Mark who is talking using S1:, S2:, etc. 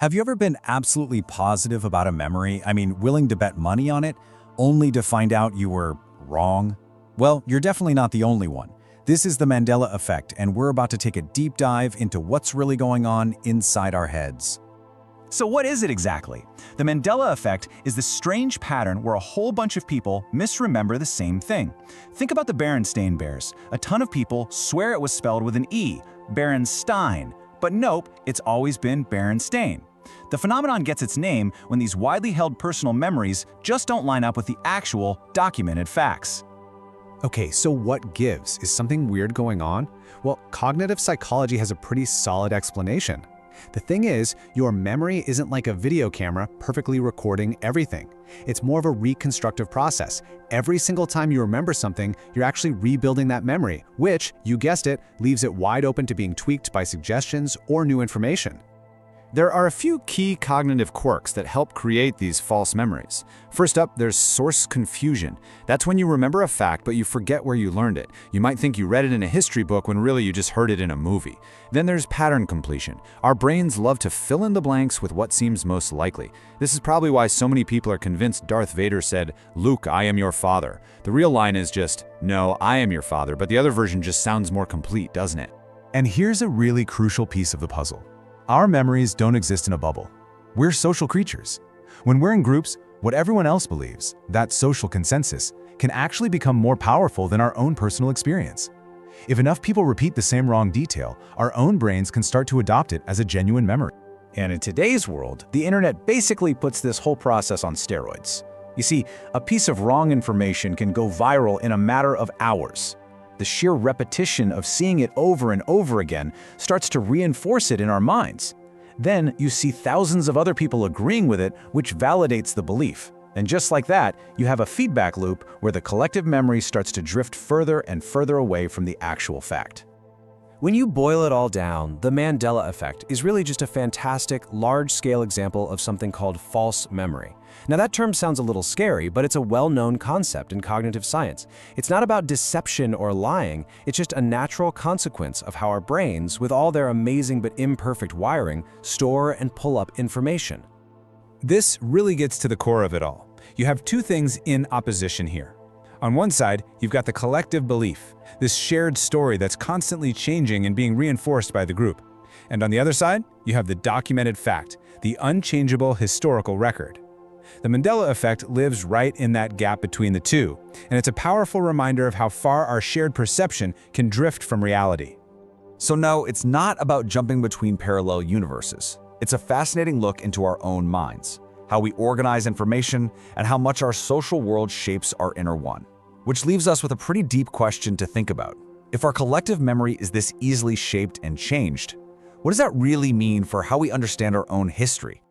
S1: Have you ever been absolutely positive about a memory, willing to bet money on it, only to find out you were wrong? Well, you're definitely not the only one. This is the Mandela Effect, and we're about to take a deep dive into what's really going on inside our heads.
S2: So what is it exactly? The Mandela Effect is this strange pattern where a whole bunch of people misremember the same thing. Think about the Berenstain Bears. A ton of people swear it was spelled with an E, Berenstein, but nope, it's always been Berenstain. The phenomenon gets its name when these widely held personal memories just don't line up with the actual, documented facts.
S3: Okay, so what gives? Is something weird going on? Well, cognitive psychology has a pretty solid explanation. The thing is, your memory isn't like a video camera perfectly recording everything. It's more of a reconstructive process. Every single time you remember something, you're actually rebuilding that memory, which, you guessed it, leaves it wide open to being tweaked by suggestions or new information.
S4: There are a few key cognitive quirks that help create these false memories. First up, there's source confusion. That's when you remember a fact, but you forget where you learned it. You might think you read it in a history book when really you just heard it in a movie. Then there's pattern completion. Our brains love to fill in the blanks with what seems most likely. This is probably why so many people are convinced Darth Vader said, "Luke, I am your father." The real line is just, "No, I am your father," but the other version just sounds more complete, doesn't it?
S1: And here's a really crucial piece of the puzzle. Our memories don't exist in a bubble. We're social creatures. When we're in groups, what everyone else believes, that social consensus, can actually become more powerful than our own personal experience. If enough people repeat the same wrong detail, our own brains can start to adopt it as a genuine memory.
S2: And in today's world, the internet basically puts this whole process on steroids. You see, a piece of wrong information can go viral in a matter of hours. The sheer repetition of seeing it over and over again starts to reinforce it in our minds. Then you see thousands of other people agreeing with it, which validates the belief. And just like that, you have a feedback loop where the collective memory starts to drift further and further away from the actual fact.
S5: When you boil it all down, the Mandela Effect is really just a fantastic, large-scale example of something called false memory. Now that term sounds a little scary, but it's a well-known concept in cognitive science. It's not about deception or lying, it's just a natural consequence of how our brains, with all their amazing but imperfect wiring, store and pull up information.
S3: This really gets to the core of it all. You have two things in opposition here. On one side, you've got the collective belief, this shared story that's constantly changing and being reinforced by the group. And on the other side, you have the documented fact, the unchangeable historical record. The Mandela Effect lives right in that gap between the two, and it's a powerful reminder of how far our shared perception can drift from reality.
S6: So no, it's not about jumping between parallel universes. It's a fascinating look into our own minds, how we organize information, and how much our social world shapes our inner one. Which leaves us with a pretty deep question to think about. If our collective memory is this easily shaped and changed, what does that really mean for how we understand our own history?